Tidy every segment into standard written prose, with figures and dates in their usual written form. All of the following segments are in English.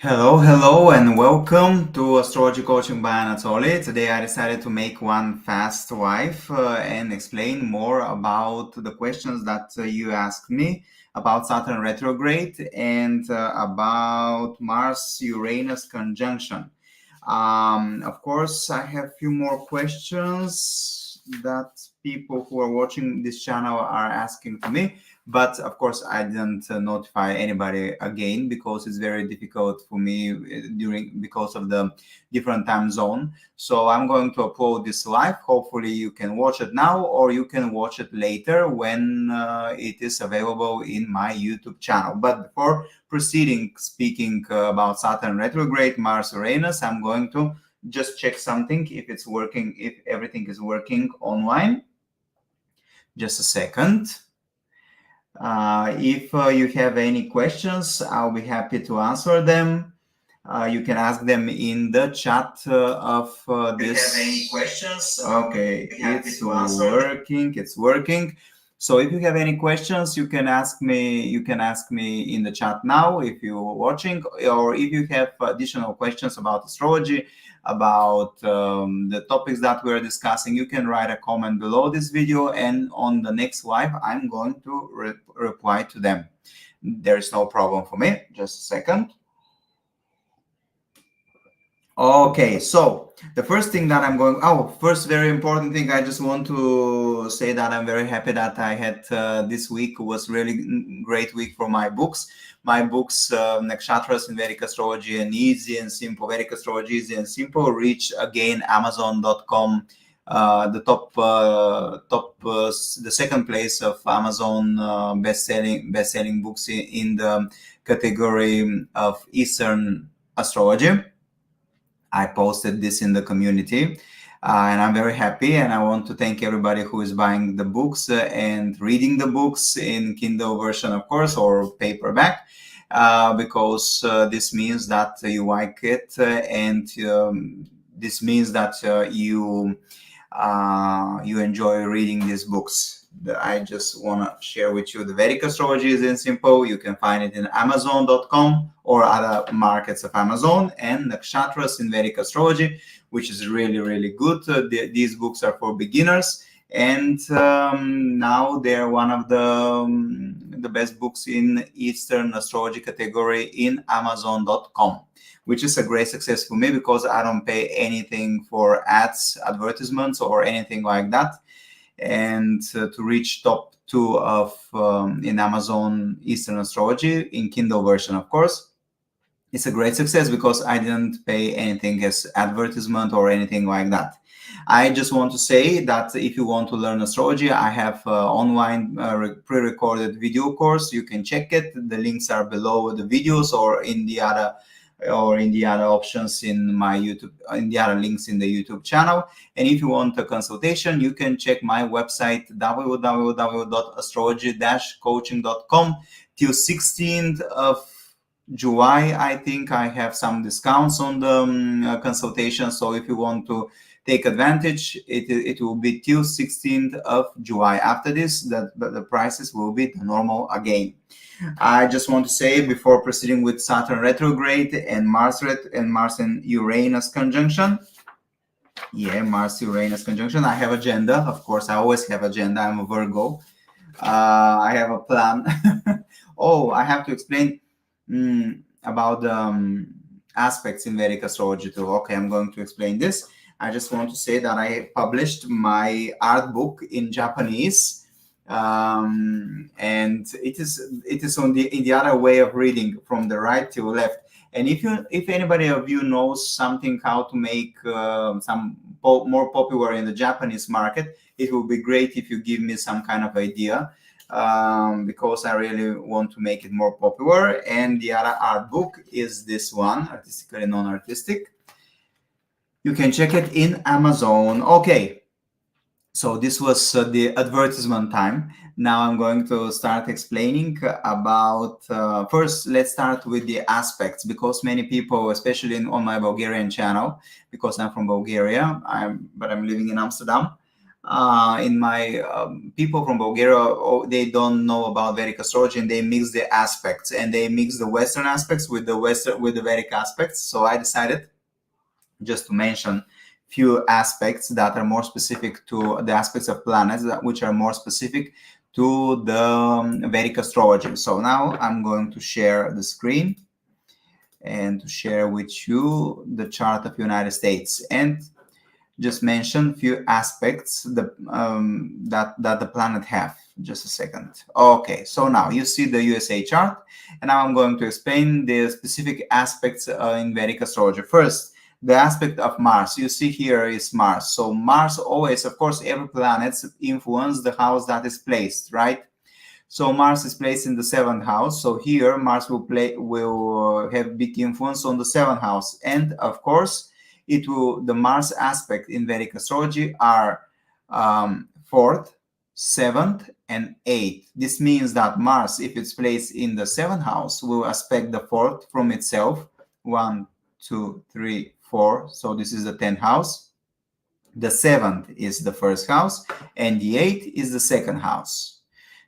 Hello, and welcome to Astrology Coaching by Anatoly. Today I decided to make one fast live and explain more about the questions that you asked me about Saturn retrograde and about Mars-Uranus conjunction. Of course, I have a few more questions that people who are watching this channel are asking to me. But of course, I didn't notify anybody again because it's very difficult for me because of the different time zone. So I'm going to upload this live. Hopefully, you can watch it now, or you can watch it later when it is available in my YouTube channel. But before proceeding, speaking about Saturn retrograde, Mars Uranus, I'm going to just check something if it's working, if everything is working online. Just a second. If you have any questions, I'll be happy to answer them. You can ask them in the chat of this. If you have any questions, Okay, it's working. It's working. So if you have any questions, you can ask me. You can ask me in the chat now if you're watching, or if you have additional questions about astrology, about the topics that we're discussing, you can write a comment below this video, and on the next live, I'm going to reply to them. There is no problem for me. Just a second. Okay, so the first thing that I'm going, first very important thing, I just want to say that I'm very happy that I had this week was really great week for my books. My books, Nakshatras in Vedic Astrology and Easy and Simple, Vedic Astrology Easy and Simple, reach again Amazon.com, the the second place of Amazon best-selling books in the category of Eastern astrology. I posted this in the community and I'm very happy, and I want to thank everybody who is buying the books and reading the books in Kindle version, of course, or paperback, because this means that you like it, and this means that you enjoy reading these books. I just want to share with you the Vedic Astrology is in Simple. You can find it in Amazon.com or other markets of Amazon, and Nakshatras in Vedic Astrology, which is really good. These books are for beginners, and now they're one of the best books in Eastern astrology category in Amazon.com, which is a great success for me because I don't pay anything for ads, advertisements, or anything like that. And to reach top 2 of in Amazon Eastern astrology in Kindle version, of course, it's a great success because I didn't pay anything as advertisement or anything like that. I just want to say that if you want to learn astrology, I have online pre-recorded video course. You can check it. The links are below the videos or in the other options in my YouTube, in the other links in the YouTube channel. And if you want a consultation, you can check my website www.astrology-coaching.com till 16th of July. I think I have some discounts on the consultation. So if you want to take advantage, it will be till 16th of July. After this, the prices will be normal again. I just want to say before proceeding with Saturn retrograde and Mars and Uranus conjunction. Yeah, Mars-Uranus conjunction. I have agenda. Of course, I always have agenda. I'm a Virgo. I have a plan. Oh, I have to explain about the aspects in Vedic astrology too. Okay, I'm going to explain this. I just want to say that I published my art book in Japanese. And it is on in the other way of reading from the right to left. And if anybody of you knows something how to make some more popular in the Japanese market, it will be great if you give me some kind of idea, because I really want to make it more popular. And the other art book is this one, Artistically Non-Artistic. You can check it in Amazon. Okay. So this was the advertisement time. Now I'm going to start explaining about, first, let's start with the aspects, because many people, especially on my Bulgarian channel, because I'm from Bulgaria, but I'm living in Amsterdam. in my people from Bulgaria, they don't know about Vedic astrology, and they mix the aspects, and they mix the Western aspects with the Vedic aspects. So I decided just to mention few aspects that are more specific to the aspects of planets, which are more specific to the Vedic astrology. So now I'm going to share the screen and to share with you the chart of United States, and just mention few aspects that the planet have. Just a second. Okay, so now you see the USA chart, and now I'm going to explain the specific aspects in Vedic astrology. First, the aspect of Mars. You see here is Mars. So Mars always, of course, every planet influence the house that is placed, right? So Mars is placed in the 7th house. So here Mars will have big influence on the 7th house, and of course the Mars aspect in Vedic astrology are 4th, 7th, and 8th. This means that Mars, if it's placed in the 7th house, will aspect the 4th from itself. 1, 2, 3, 4. So this is the 10th house. The 7th is the 1st house, and the 8th is the 2nd house.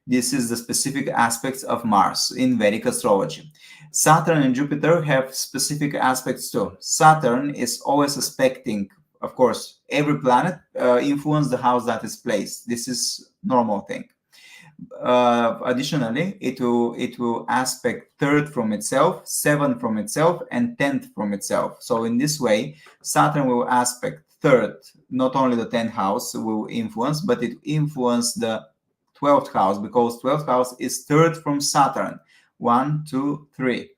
This is the specific aspects of Mars in Vedic astrology. Saturn and Jupiter have specific aspects too. Saturn is always aspecting, of course, every planet influence the house that is placed. This is normal thing. Additionally, it will aspect 3rd from itself, 7th from itself, and 10th from itself. So in this way, Saturn will aspect 3rd. Not only the 10th house will influence, but it influence the 12th house, because 12th house is 3rd from Saturn. 1, 2, 3.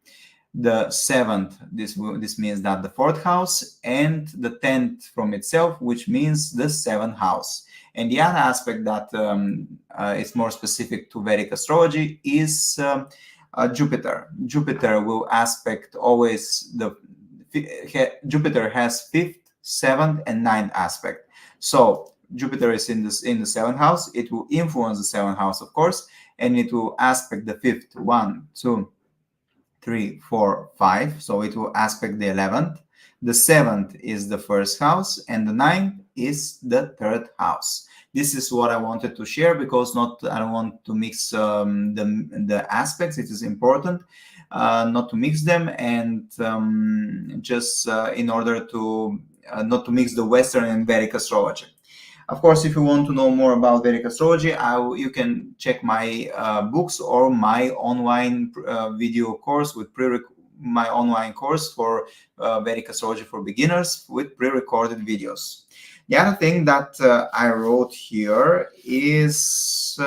The 7th, this means that the 4th house, and the 10th from itself, which means the 7th house. And the other aspect that is more specific to Vedic astrology is Jupiter. Jupiter will aspect always Jupiter has 5th, 7th, and 9th aspect. So Jupiter is in the 7th house. It will influence the 7th house, of course, and it will aspect the 5th. 1, 2, 3, 4, 5. So it will aspect the 11th. The 7th is the 1st house, and the 9th is the 3rd house. This is what I wanted to share, because I don't want to mix the aspects. It is important not to mix them, and just in order to not to mix the Western and Vedic astrology. Of course, if you want to know more about Vedic astrology, you can check my books or my online video course with my online course for Vedic astrology for beginners with pre-recorded videos. The other thing that I wrote here is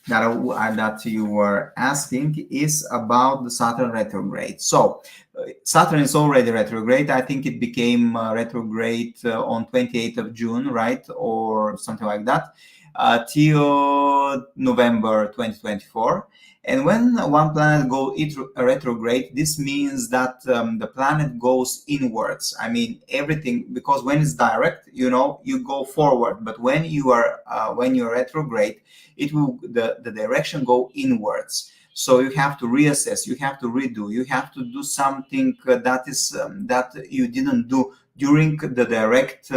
that you were asking is about the Saturn retrograde. So Saturn is already retrograde. I think it became retrograde on 28th of June, right? Or something like that, till November 2024. And when one planet goes retrograde, this means that the planet goes inwards. I mean, everything, because when it's direct, you go forward. But when you're retrograde, the direction go inwards. So you have to reassess, you have to redo, you have to do something that you didn't do during the direct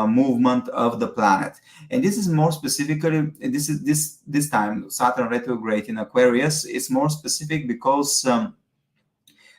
movement of the planet. And this is more specifically, this time Saturn retrograde in Aquarius is more specific because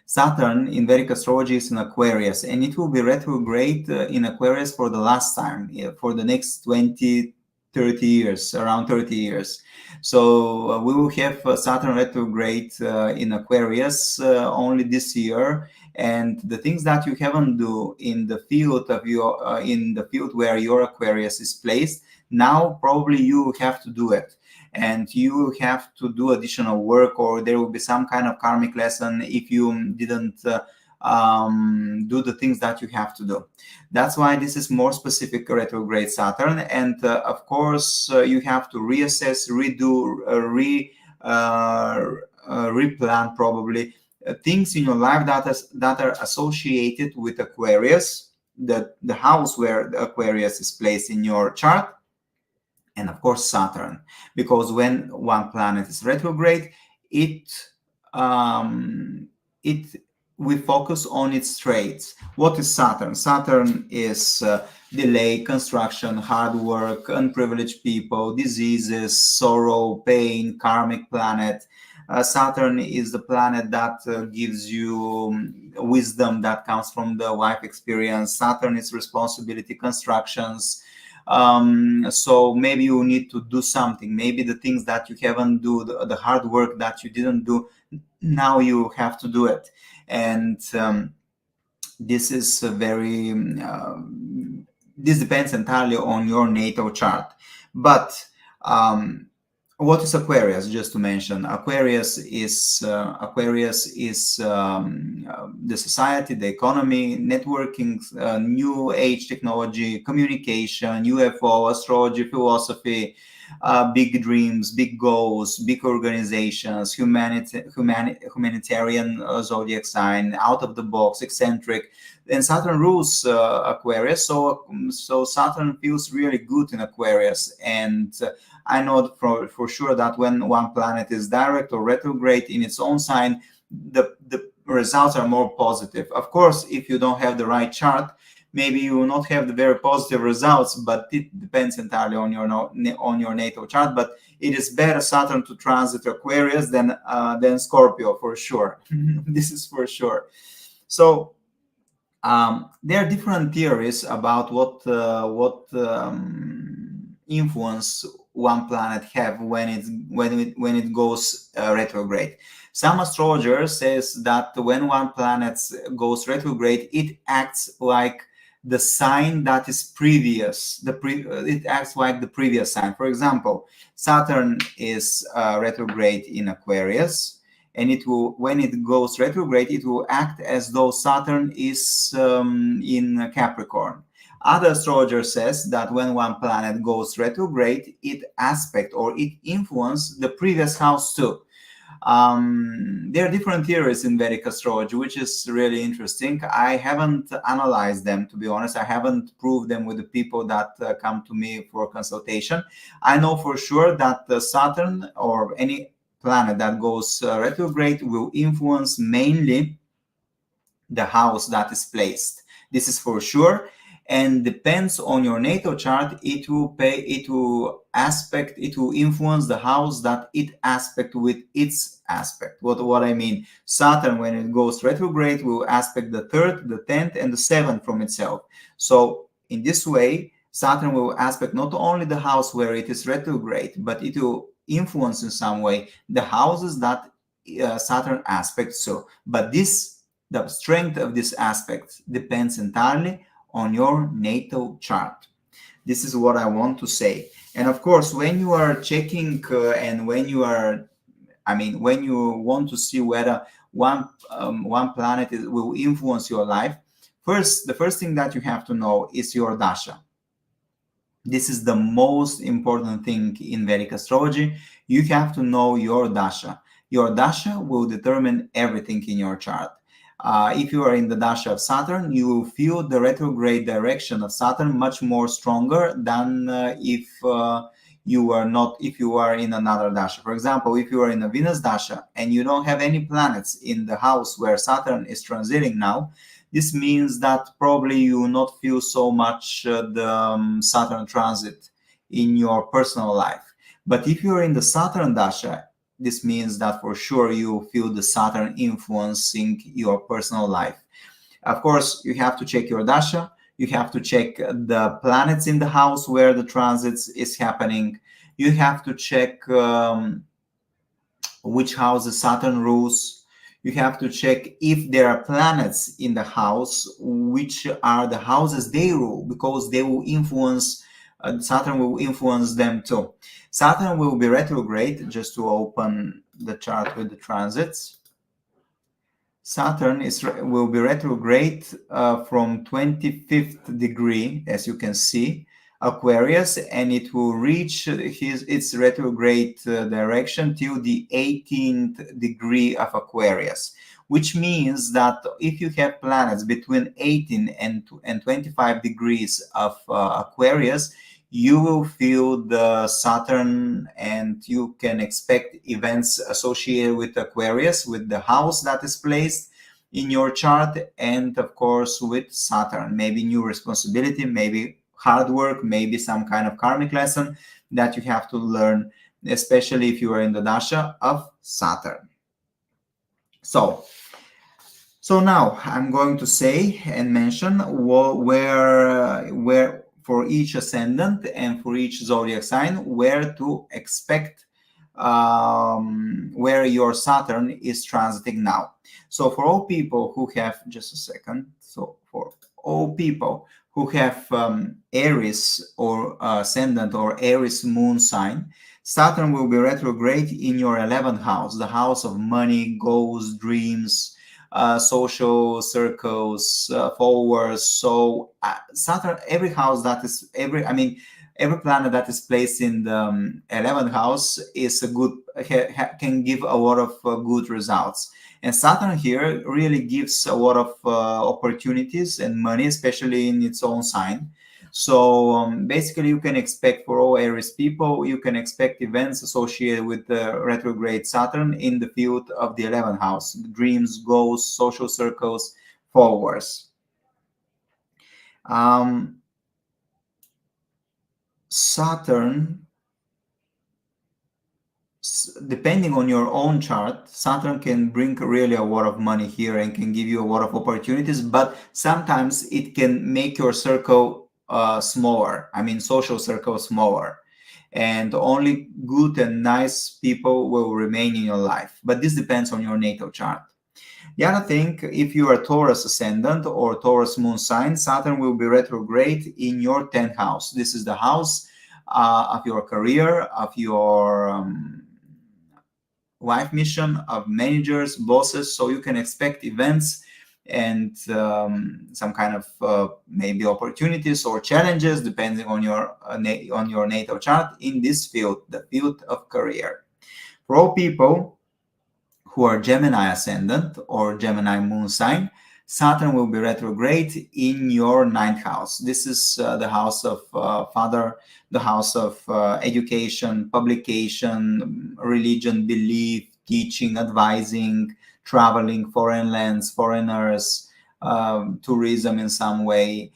Saturn in Vedic astrology is in Aquarius, and it will be retrograde in Aquarius for the last time, for the next 20, 30 years, around 30 years. So we will have Saturn retrograde in Aquarius only this year, and the things that you haven't do in the field of your in the field where your Aquarius is placed, now probably you have to do it. And you have to do additional work, or there will be some kind of karmic lesson if you didn't do the things that you have to do. That's why this is more specific retrograde Saturn. And of course, you have to reassess, redo, replan probably things in your life that are associated with Aquarius, the house where the Aquarius is placed in your chart. And of course Saturn, because when one planet is retrograde, it we focus on its traits. What is Saturn? Saturn is delay, construction, hard work, unprivileged people, diseases, sorrow, pain, karmic planet. Saturn is the planet that gives you wisdom that comes from the life experience. Saturn is responsibility, constructions. So maybe you need to do something. Maybe the things that you haven't do, the hard work that you didn't do, now you have to do it. And this is very this depends entirely on your natal chart. But what is Aquarius? Just to mention, Aquarius is the society, the economy, networking, new age technology, communication, UFO, astrology, philosophy, big dreams, big goals, big organizations, humanitarian zodiac sign, out of the box, eccentric. And Saturn rules Aquarius, so Saturn feels really good in Aquarius. And I know for sure that when one planet is direct or retrograde in its own sign, the results are more positive. Of course, if you don't have the right chart, maybe you will not have the very positive results, but it depends entirely on your natal chart. But it is better Saturn to transit Aquarius than Scorpio, for sure. This is for sure. So there are different theories about what influence one planet have when it goes retrograde. Some astrologers says that when one planet goes retrograde, it acts like the sign that is previous. It acts like the previous sign. For example, Saturn is retrograde in Aquarius, and it will, when it goes retrograde, it will act as though Saturn is in Capricorn. Other astrologer says that when one planet goes retrograde, it aspect or it influences the previous house too. There are different theories in Vedic astrology, which is really interesting. I haven't analyzed them, to be honest. I haven't proved them with the people that come to me for consultation. I know for sure that Saturn or any planet that goes retrograde will influence mainly the house that is placed. This is for sure. And depends on your natal chart, it will influence the house that it aspect with its aspect. What I mean, Saturn, when it goes retrograde, will aspect the 3rd, the 10th, and the 7th from itself. So in this way, Saturn will aspect not only the house where it is retrograde, but it will influence in some way the houses that Saturn aspects. So, but the strength of this aspect depends entirely on your natal chart. This is what I want to say. And of course, when you are checking and when you want to see whether one planet will influence your life, the first thing that you have to know is your dasha. This is the most important thing in Vedic astrology. You have to know your dasha. Your dasha will determine everything in your chart. If you are in the dasha of Saturn, you will feel the retrograde direction of Saturn much more stronger than if you are in another dasha. For example, if you are in a Venus dasha and you don't have any planets in the house where Saturn is transiting now, this means that probably you will not feel so much the Saturn transit in your personal life. But if you're in the Saturn dasha, this means that for sure you feel the Saturn influencing your personal life. Of course, you have to check your dasha. You have to check the planets in the house where the transits is happening. You have to check which houses Saturn rules. You have to check if there are planets in the house, which are the houses they rule, because they will influence, Saturn will influence them too. Saturn will be retrograde, just to open the chart with the transits. Saturn will be retrograde from 25th degree, as you can see, Aquarius, and it will reach its retrograde direction till the 18th degree of Aquarius, which means that if you have planets between 18 and 25 degrees of Aquarius, you will feel the Saturn, and you can expect events associated with Aquarius, with the house that is placed. in your chart, and of course with Saturn, maybe new responsibility, maybe hard work, maybe some kind of karmic lesson that you have to learn, especially if you are in the dasha of Saturn. So now I'm going to say and mention where for each ascendant and for each zodiac sign, where to expect where your Saturn is transiting now. So for all people who have, just a second, so for all people who have Aries or ascendant or Aries moon sign, Saturn will be retrograde in your 11th house, the house of money, goals, dreams, social circles, followers. So Saturn, every house that is every planet that is placed in the 11th house is a good can give a lot of good results. And Saturn here really gives a lot of opportunities and money, especially in its own sign. So basically, you can expect for all Aries people, you can expect events associated with the retrograde Saturn in the field of the 11th house: dreams, goals, social circles, followers. Saturn, depending on your own chart, Saturn can bring really a lot of money here and can give you a lot of opportunities, but sometimes it can make your circle smaller. I mean, social circle smaller, and only good and nice people will remain in your life. But this depends on your natal chart. The other thing, if you are Taurus ascendant or Taurus moon sign, Saturn will be retrograde in your 10th house. This is the house of your career, of your life mission, of managers, bosses. So you can expect events and some kind of maybe opportunities or challenges depending on your natal chart in this field, the field of career. For all people who are Gemini ascendant or Gemini moon sign, Saturn will be retrograde in your 9th house. This is the house of father, the house of education, publication, religion, belief, teaching, advising, traveling, foreign lands, foreigners, tourism in some way,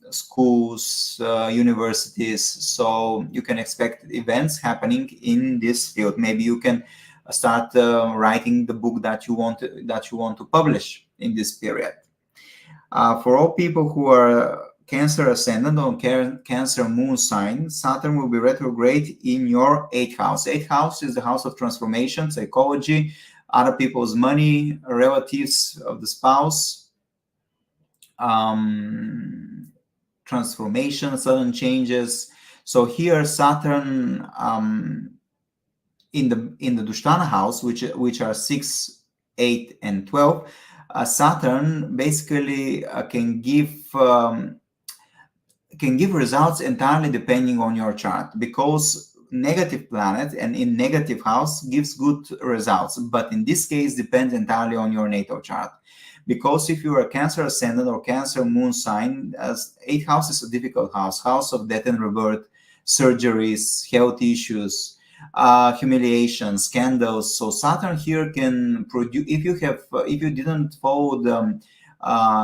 schools, universities. So you can expect events happening in this field. Maybe you can start writing the book that you want to publish in this period. For all people who are Cancer ascendant or Cancer moon sign, Saturn will be retrograde in your 8th house. 8th house is the house of transformation, psychology, other people's money, relatives of the spouse, transformation, sudden changes. So here Saturn in the Dushtana house, which are 6, 8, and 12, Saturn basically can give results entirely depending on your chart, because negative planet and in negative house gives good results, but in this case depends entirely on your natal chart. Because if you are Cancer ascendant or Cancer moon sign, as 8th house is a difficult house of death and rebirth, surgeries, health issues, humiliation, scandals. So Saturn here can produce, if you didn't follow the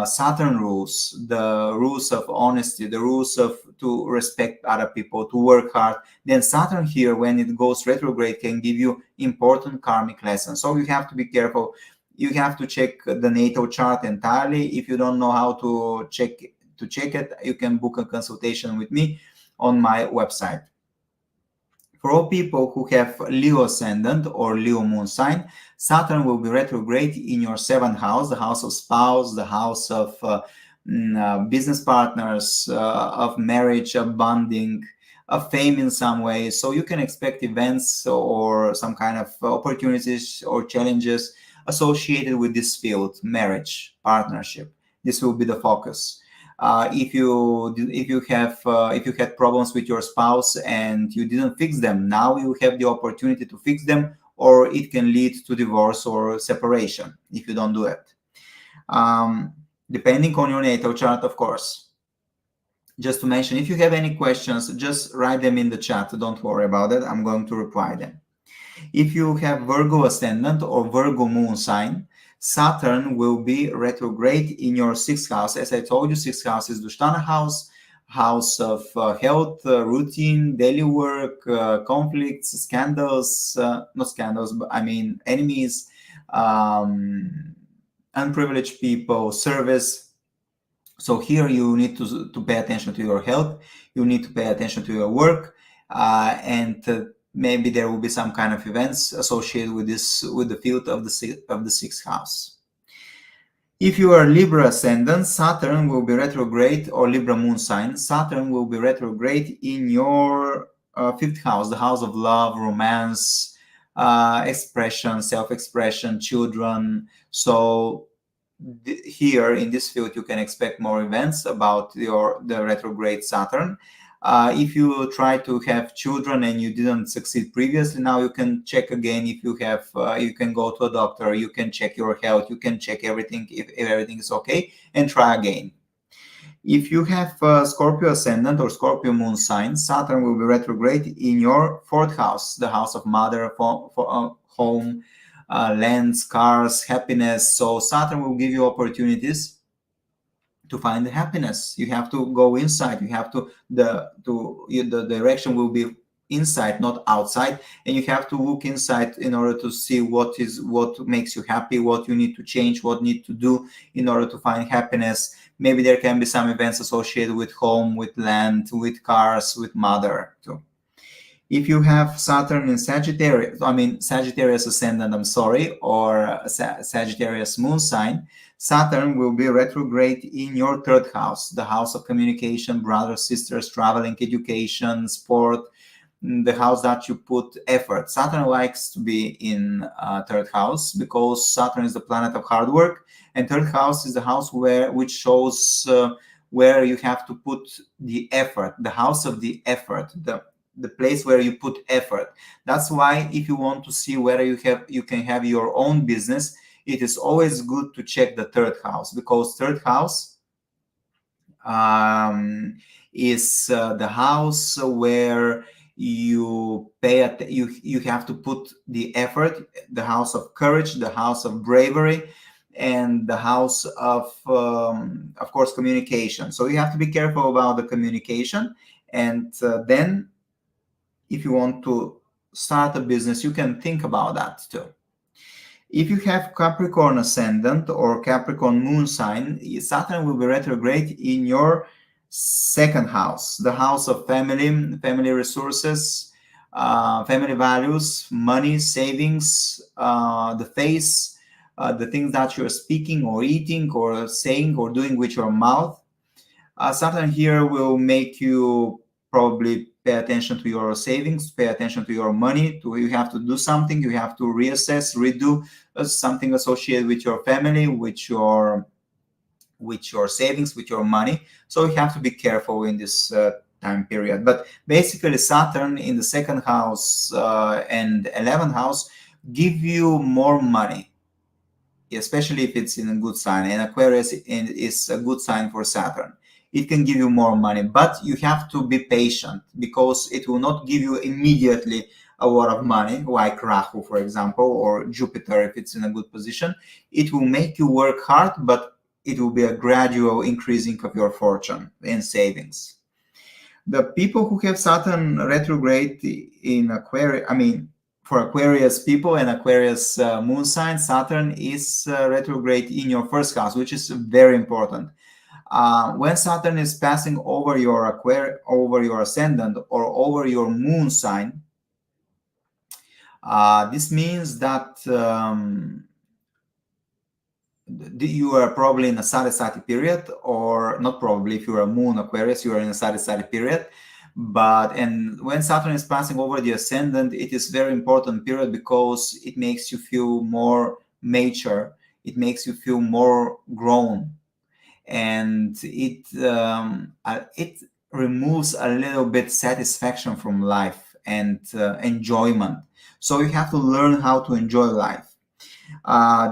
Saturn rules, the rules of honesty, the rules of to respect other people, to work hard, then Saturn here, when it goes retrograde, can give you important karmic lessons. So you have to be careful. You have to check the natal chart entirely. If you don't know how to check it, you can book a consultation with me on my website. For all people who have Leo ascendant or Leo moon sign, Saturn will be retrograde in your 7th house, the house of spouse, the house of business partners, of marriage, of bonding, of fame in some way. So you can expect events or some kind of opportunities or challenges associated with this field: marriage, partnership. This will be the focus. If you had problems with your spouse and you didn't fix them, now you have the opportunity to fix them, or it can lead to divorce or separation if you don't do it. Depending on your natal chart, of course. Just to mention, if you have any questions, just write them in the chat. Don't worry about it. I'm going to reply them. If you have Virgo ascendant or Virgo moon sign, Saturn will be retrograde in your 6th house. As I told you, 6th house is Dushtana house, house of health, routine, daily work, conflicts, scandals, not scandals, but I mean enemies, unprivileged people, service. So here you need to pay attention to your health, you need to pay attention to your work, and maybe there will be some kind of events associated with this, with the field of the 6th house. If you are Libra ascendant, Saturn will be retrograde, or Libra moon sign, Saturn will be retrograde in your 5th house, the house of love, romance, expression, self-expression, children. So here in this field you can expect more events about the retrograde Saturn. If you try to have children and you didn't succeed previously, now you can check again. If you have, you can go to a doctor, you can check your health, you can check everything, if everything is okay, and try again. If you have Scorpio ascendant or Scorpio moon sign, Saturn will be retrograde in your 4th house, the house of mother, home, lands, cars, happiness. So Saturn will give you opportunities to find the happiness. You have to go inside. You have to the direction will be inside, not outside, and you have to look inside in order to see what makes you happy, what you need to change, what you need to do in order to find happiness. Maybe there can be some events associated with home, with land, with cars, with mother too. If you have Saturn in Sagittarius, Sagittarius ascendant, or Sagittarius moon sign, Saturn will be retrograde in your 3rd house, the house of communication, brothers, sisters, traveling, education, sport, the house that you put effort. Saturn likes to be in 3rd house because Saturn is the planet of hard work, and 3rd house is the house which shows where you have to put the effort, the house of the effort, the place where you put effort. That's why if you want to see whether you can have your own business, it is always good to check the 3rd house, because 3rd house is the house where you you have to put the effort, the house of courage, the house of bravery, and the house of course, communication. So you have to be careful about the communication, and then if you want to start a business, you can think about that too. If you have Capricorn ascendant or Capricorn moon sign, Saturn will be retrograde in your 2nd house, the house of family resources, family values, money, savings, the face, the things that you're speaking or eating or saying or doing with your mouth. Saturn here will make you probably pay attention to your savings, pay attention to your money. You have to do something, you have to reassess, redo something associated with your family, with your savings, with your money. So you have to be careful in this time period. But basically, Saturn in the 2nd house and 11th house give you more money, especially if it's in a good sign. And Aquarius is a good sign for Saturn. It can give you more money, but you have to be patient, because it will not give you immediately a lot of money, like Rahu, for example, or Jupiter if it's in a good position. It will make you work hard, but it will be a gradual increasing of your fortune and savings. The people who have Saturn retrograde in Aquarius, for Aquarius people and Aquarius moon sign, Saturn is retrograde in your 1st house, which is very important. When Saturn is passing over your ascendant or over your moon sign, this means that you are probably in a Sati period, or not probably. If you are a moon Aquarius, you are in a Sati period. And when Saturn is passing over the ascendant, it is very important period, because it makes you feel more mature, it makes you feel more grown, and it removes a little bit satisfaction from life and enjoyment. So you have to learn how to enjoy life.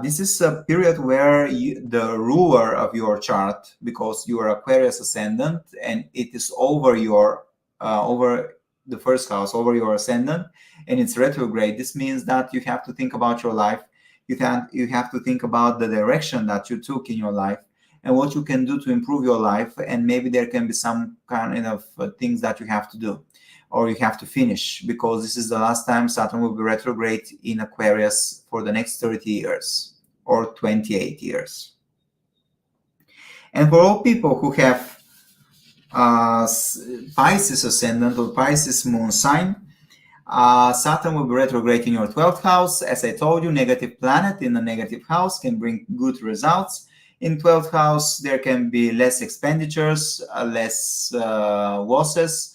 This is a period where the ruler of your chart, because you are Aquarius ascendant and it is over your over the 1st house, over your ascendant, and it's retrograde. This means that you have to think about your life. You have to think about the direction that you took in your life and what you can do to improve your life. And maybe there can be some kind of things that you have to do or you have to finish, because this is the last time Saturn will be retrograde in Aquarius for the next 30 years or 28 years. And for all people who have Pisces ascendant or Pisces moon sign, Saturn will be retrograde in your 12th house. As I told you, negative planet in the negative house can bring good results. In 12th house, there can be less expenditures, less losses.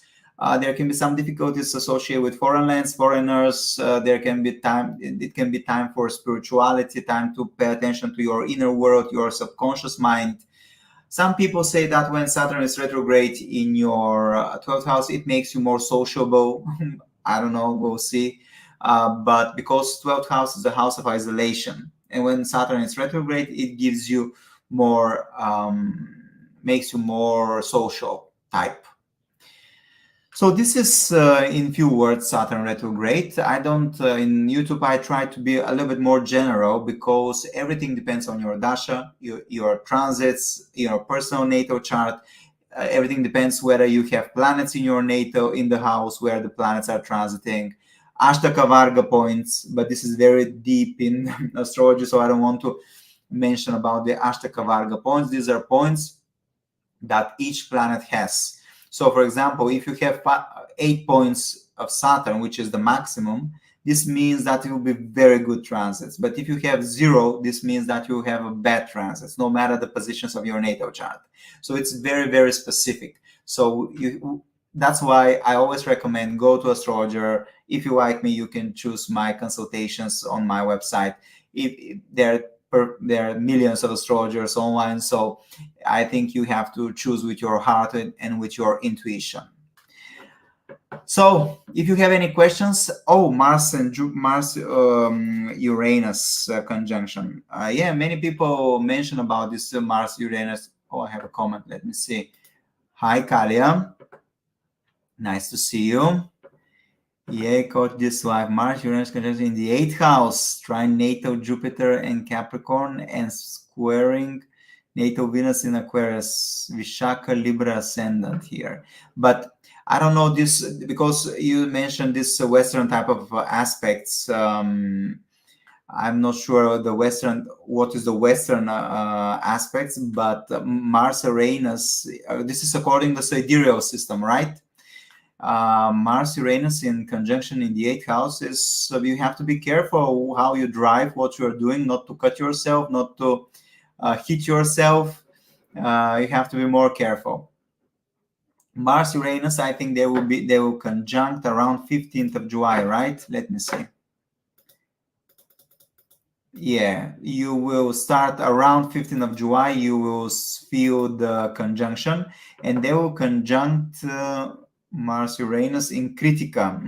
There can be some difficulties associated with foreign lands, foreigners. There can be time. It can be time for spirituality, time to pay attention to your inner world, your subconscious mind. Some people say that when Saturn is retrograde in your 12th house, it makes you more sociable. I don't know, we'll see. But because 12th house is the house of isolation, and when Saturn is retrograde, it gives you more, makes you more social type. So this is, in few words, Saturn retrograde. I don't, in YouTube, I try to be a little bit more general, because everything depends on your dasha, your transits, your personal natal chart. Everything depends whether you have planets in your natal, in the house where the planets are transiting. Ashtaka Varga points, but this is very deep in astrology, so I don't want to mention about the Ashtaka Varga points. These are points that each planet has. So, for example, if you have 8 points of Saturn, which is the maximum, this means that it will be very good transits. But if you have 0, this means that you have a bad transits, no matter the positions of your natal chart. So it's very, very specific. So that's why I always recommend go to astrologer. If you like me, you can choose my consultations on my website. If there are millions of astrologers online, so I think you have to choose with your heart and with your intuition. So if you have any questions, Mars and Uranus conjunction. Yeah, many people mention about this Mars Uranus. I have a comment. Let me see. Hi, Kalia. Nice to see you. Yeah, caught this live. Mars Uranus conjunction in the 8th house, trine natal Jupiter and Capricorn, and squaring natal Venus in Aquarius, Vishaka Libra ascendant here. But I don't know this, because you mentioned this Western type of aspects. I'm not sure what is the Western aspects, but Mars Uranus, this is according to the sidereal system, right? Mars Uranus in conjunction in the 8th house is, so you have to be careful how you drive, what you're doing, not to cut yourself, not to hit yourself. You have to be more careful. Mars Uranus, I think they will conjunct around 15th of July, right? Let me see. Yeah, you will start around 15th of July. You will feel the conjunction, and they will conjunct Mars Uranus in Kritika,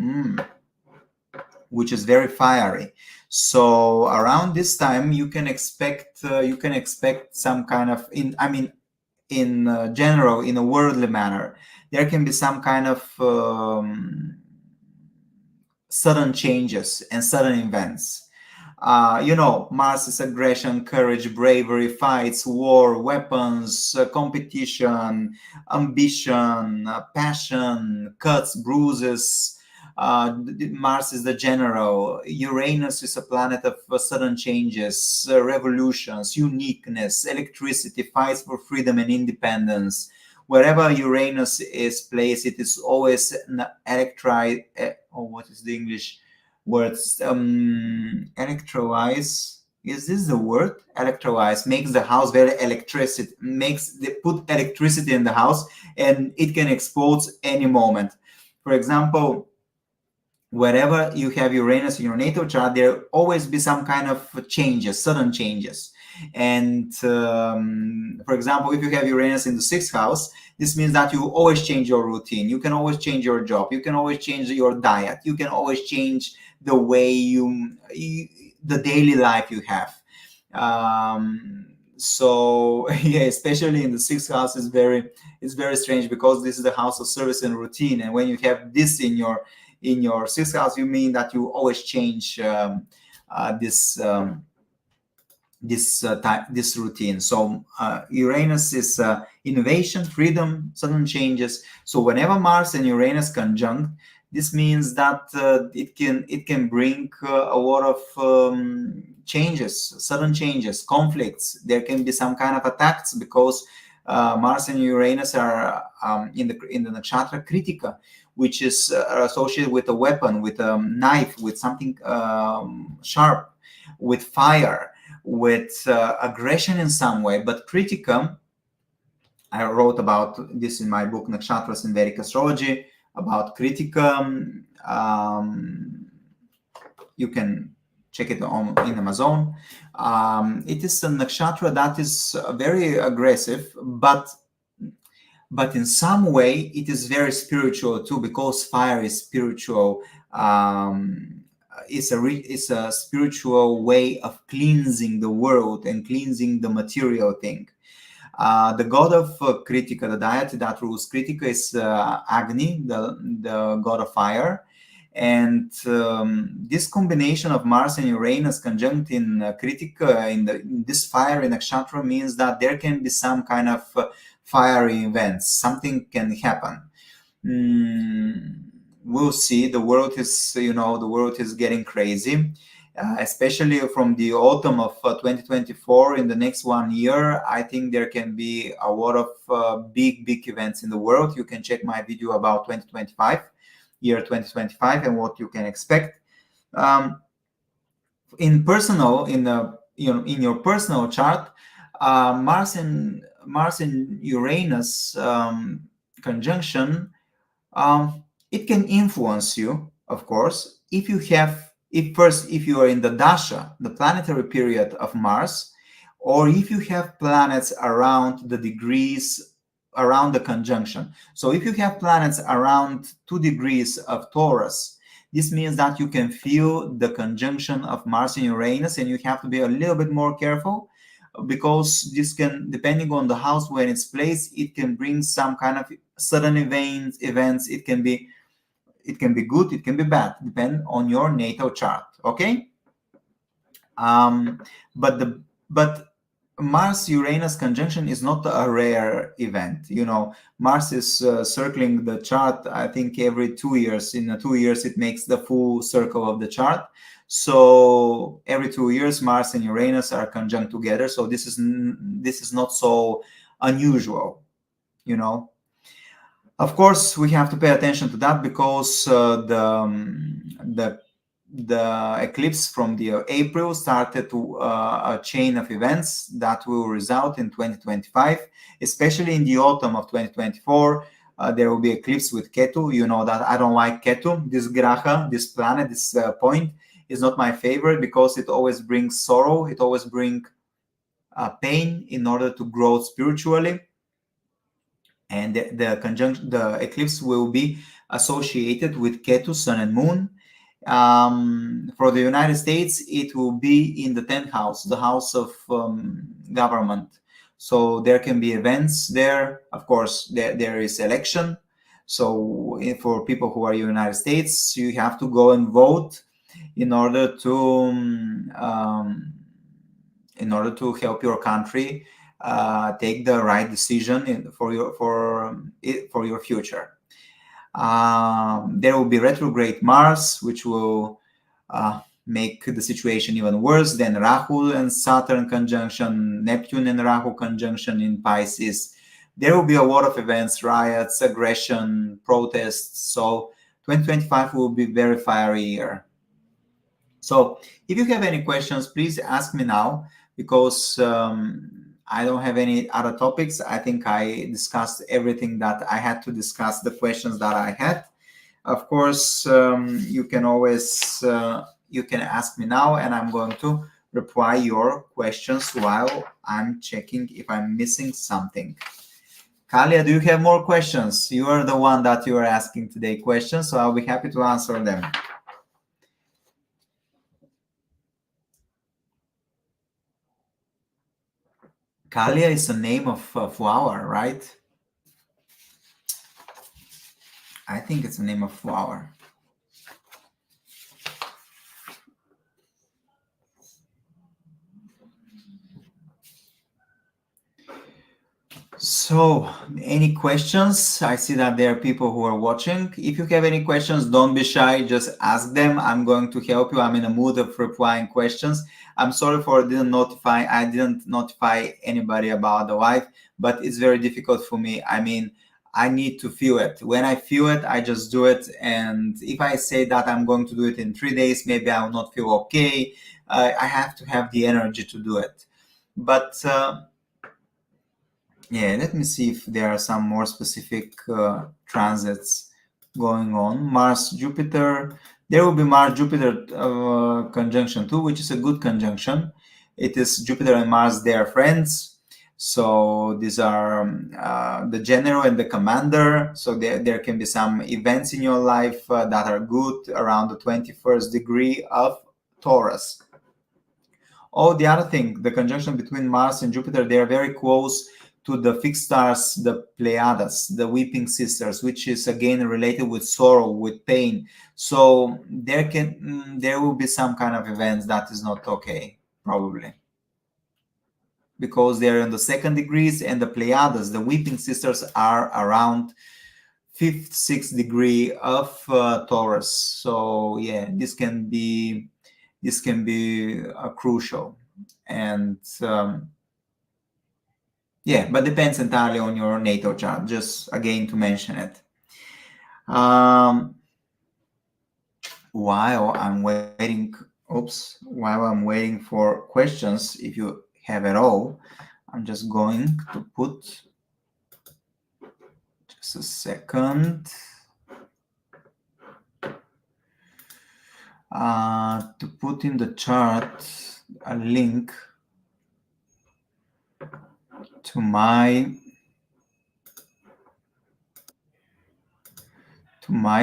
which is very fiery. So around this time, you can expect some kind of in general, in a worldly manner, there can be some kind of sudden changes and sudden events. Mars is aggression, courage, bravery, fights, war, weapons, competition, ambition, passion, cuts, bruises. Mars is the general. Uranus is a planet of sudden changes, revolutions, uniqueness, electricity, fights for freedom and independence. Wherever Uranus is placed, it is always an what is the English words? Electrolyze. Is this the word? Electrolyze makes the house very electricity. They put electricity in the house, and it can explode any moment. For example, wherever you have Uranus in your natal chart, there will always be some kind of changes, sudden changes. And for example, if you have Uranus in the 6th house, this means that you always change your routine. You can always change your job. You can always change your diet. You can always change the way the daily life you have. So yeah, especially in the 6th house is very strange, because this is the house of service and routine. And when you have this in your 6th house, you mean that you always change this this routine. So Uranus is innovation, freedom, sudden changes. So whenever Mars and Uranus conjunct, this means that it can bring a lot of changes, sudden changes, conflicts. There can be some kind of attacks because Mars and Uranus are in the nakshatra Kritika, which is associated with a weapon, with a knife, with something sharp, with fire, with aggression in some way. But Kritika, I wrote about this in my book Nakshatras in Vedic Astrology, about Kritika. You can check it in Amazon. It is a nakshatra that is very aggressive, but in some way it is very spiritual too, because fire is spiritual. It's a spiritual way of cleansing the world and cleansing the material thing. The god of Kritika, the deity that rules Kritika, is Agni, the god of fire. And this combination of Mars and Uranus conjunct in Kritika, in this fire in nakshatra, means that there can be some kind of fiery events. Something can happen. We'll see. The world is getting crazy. Especially from the autumn of 2024, in the next 1 year, I think there can be a lot of big events in the world. You can check my video about 2025, year 2025, and what you can expect. In your personal chart, Mars and Uranus conjunction, it can influence you, of course, if you are in the dasha, the planetary period of Mars, or if you have planets around the degrees around the conjunction. So if you have planets around 2 degrees of Taurus, this means that you can feel the conjunction of Mars and Uranus, and you have to be a little bit more careful, because this can, depending on the house where it's placed, it can bring some kind of sudden events. It can be good, it can be bad, depend on your natal chart. Okay. But Mars Uranus conjunction is not a rare event. Mars is circling the chart, I think, every 2 years. In 2 years it makes the full circle of the chart. So every 2 years Mars and Uranus are conjunct together. So this is not so unusual. Of course, we have to pay attention to that, because the eclipse from the April started to a chain of events that will result in 2025, especially in the autumn of 2024. There will be eclipse with Ketu. You know that I don't like Ketu. This graha, this planet, this point is not my favorite, because it always brings sorrow. It always brings pain in order to grow spiritually. And the eclipse will be associated with Ketu, Sun and Moon. For the United States, it will be in the 10th house, the house of government. So there can be events there. Of course, there is election. So for people who are in the United States, you have to go and vote in order to help your country take the right decision for your future. There will be retrograde Mars, which will make the situation even worse. Then Rahu and Saturn conjunction, Neptune and Rahu conjunction in Pisces. There will be a lot of events, riots, aggression, protests. So 2025 will be very fiery year. So if you have any questions, please ask me now, because I don't have any other topics. I think I discussed everything that I had to discuss, the questions that I had. Of course, you can always you can ask me now, and I'm going to reply your questions while I'm checking if I'm missing something. Kalia, do you have more questions? You are the one that you are asking today questions, so I'll be happy to answer them. Kalia is a name of a flower, right? I think it's a name of flower. So, any questions? I see that there are people who are watching. If you have any questions, don't be shy, just ask them. I'm going to help you. I'm in a mood of replying questions. I'm sorry for I didn't notify anybody about the live, but it's very difficult for me. I mean, I need to feel it. When I feel it, I just do it. And if I say that I'm going to do it in 3 days, maybe I will not feel okay. I have to have the energy to do it. But yeah, let me see if there are some more specific transits going on. Mars, Jupiter. There will be Mars, Jupiter conjunction too, which is a good conjunction. It is Jupiter and Mars, they are friends. So these are the general and the commander. So there can be some events in your life that are good around the 21st degree of Taurus. Oh, the other thing, the conjunction between Mars and Jupiter, they are very close to the fixed stars, the Pleiades, the weeping sisters, which is again related with sorrow, with pain. So there will be some kind of events that is not okay, probably, because they're in the second degrees, and the Pleiades, the weeping sisters, are around 5th, 6th degree of Taurus. So yeah, this can be crucial. And yeah, but depends entirely on your natal chart, just again to mention it. While I'm waiting for questions, if you have at all, I'm just going to put just a second to put in the chart a link to my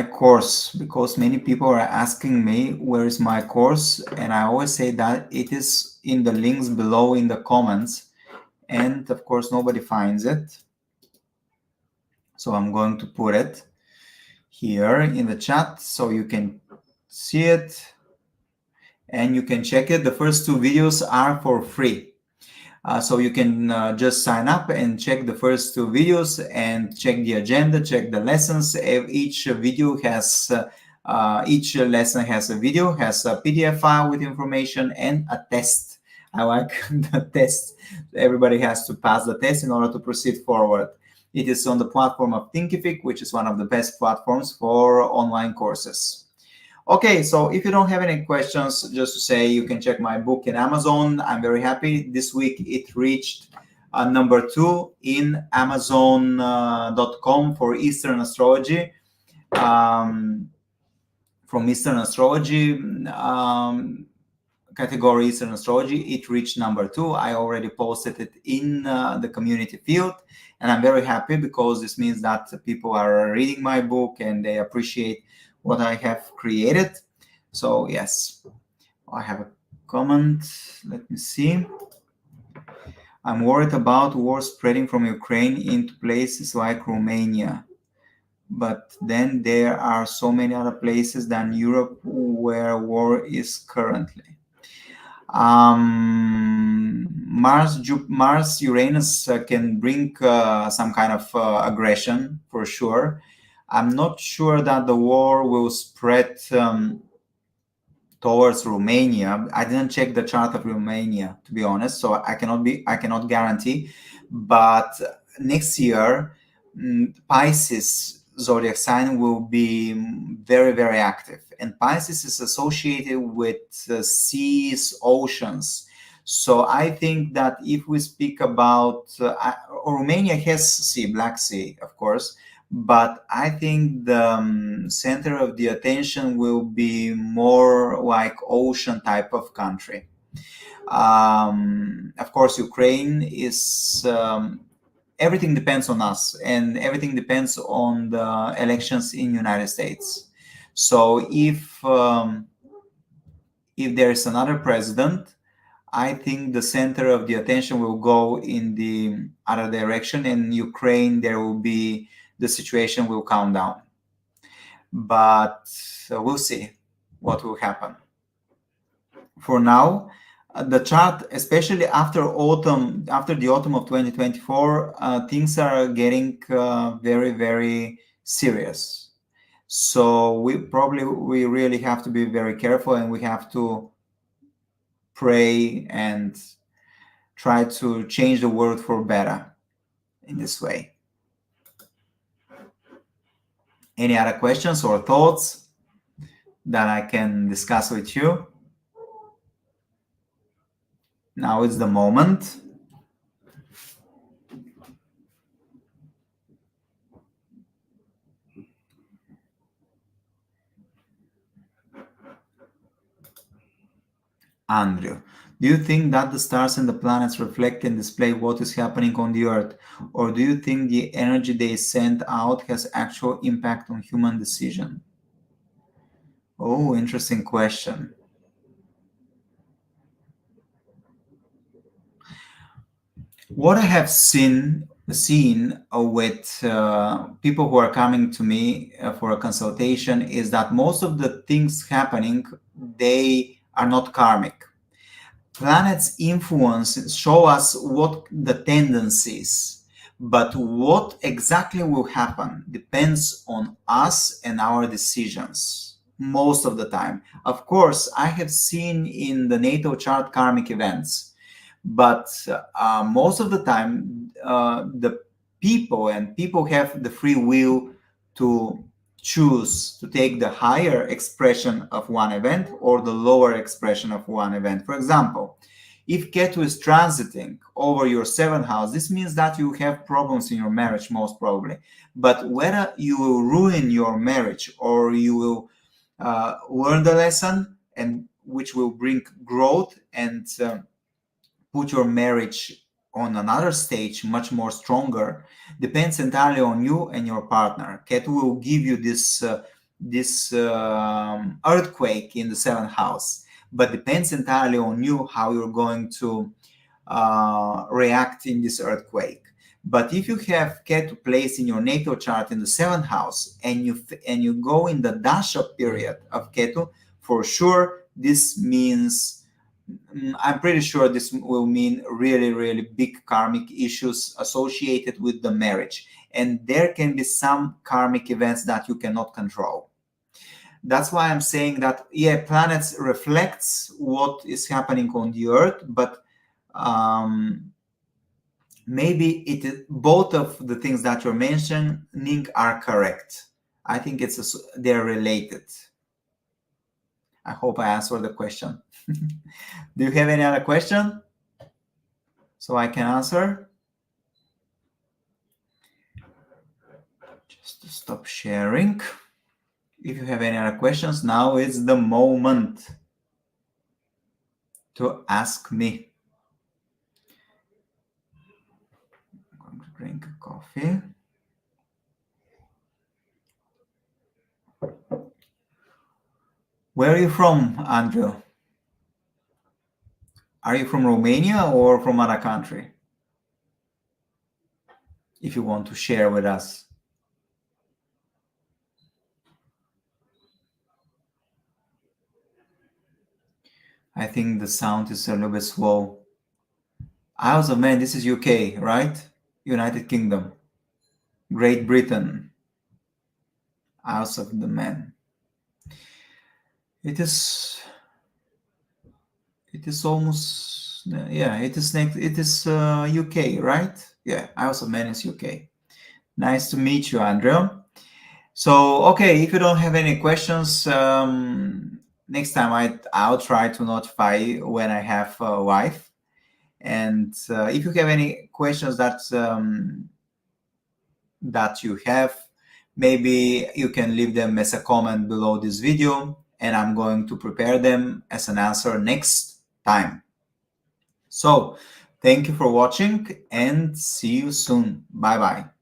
course, because many people are asking me where is my course, and I always say that it is in the links below in the comments, and of course nobody finds it. So I'm going to put it here in the chat so you can see it and you can check it. The first 2 videos are for free. So you can just sign up and check the first 2 videos and check the agenda, check the lessons. Each video has, each lesson has a video, has a PDF file with information and a test. I like the test. Everybody has to pass the test in order to proceed forward. It is on the platform of Thinkific, which is one of the best platforms for online courses. Okay, so if you don't have any questions, just to say you can check my book in Amazon. I'm very happy. This week it reached number 2 in Amazon.com for Eastern Astrology. From Eastern Astrology category, Eastern Astrology, it reached number 2. I already posted it in the community field, and I'm very happy because this means that people are reading my book and they appreciate what I have created. So yes, I have a comment. Let me see. I'm worried about war spreading from Ukraine into places like Romania. But then there are so many other places than Europe where war is currently. Mars, Uranus can bring some kind of aggression for sure. I'm not sure that the war will spread towards Romania. I didn't check the chart of Romania, to be honest, so I cannot guarantee. But next year, Pisces zodiac sign will be very, very active, and Pisces is associated with seas, oceans. So I think that if we speak about Romania has sea, Black Sea, of course, but I think the center of the attention will be more like ocean type of country. Of course, Ukraine is, everything depends on us, and everything depends on the elections in United States. So if there is another president, I think the center of the attention will go in the other direction. In Ukraine, the situation will calm down. But we'll see what will happen. For now, the chart, especially after autumn, after the autumn of 2024, things are getting very, very serious. So we really have to be very careful, and we have to pray and try to change the world for better in this way. Any other questions or thoughts that I can discuss with you? Now is the moment. Andrew, do you think that the stars and the planets reflect and display what is happening on the Earth? Or do you think the energy they send out has actual impact on human decision? Oh, interesting question. What I have seen with people who are coming to me for a consultation is that most of the things happening, they are not karmic. Planets influence show us what the tendencies, but what exactly will happen depends on us and our decisions most of the time. Of course, I have seen in the natal chart karmic events, but most of the time the people have the free will to choose to take the higher expression of one event or the lower expression of one event. For example, if Ketu is transiting over your 7th house, this means that you have problems in your marriage, most probably. But whether you will ruin your marriage or you will learn the lesson, and which will bring growth and put your marriage on another stage much more stronger, depends entirely on you and your partner. Ketu will give you this earthquake in the 7th house, but depends entirely on you how you're going to react in this earthquake. But if you have Ketu placed in your natal chart in the 7th house and you go in the dasha period of Ketu, for sure this means, I'm pretty sure this will mean really, really big karmic issues associated with the marriage. And there can be some karmic events that you cannot control. That's why I'm saying that, yeah, planets reflects what is happening on the Earth, but maybe both of the things that you're mentioning are correct. I think they're related. I hope I answered the question. Do you have any other question so I can answer? Just to stop sharing. If you have any other questions, now is the moment to ask me. I'm going to drink a coffee. Where are you from, Andrew? Are you from Romania or from another country? If you want to share with us. I think the sound is a little bit slow. Isles of Man, this is UK, right? United Kingdom. Great Britain. Isles of the Man. It is almost, yeah, it is UK, right? Yeah, Isles of Man is UK. Nice to meet you, Andrew. So, okay, if you don't have any questions, next time I'll try to notify you when I have a wife. And if you have any questions that you have, maybe you can leave them as a comment below this video, and I'm going to prepare them as an answer next time. So, thank you for watching and see you soon. Bye-bye.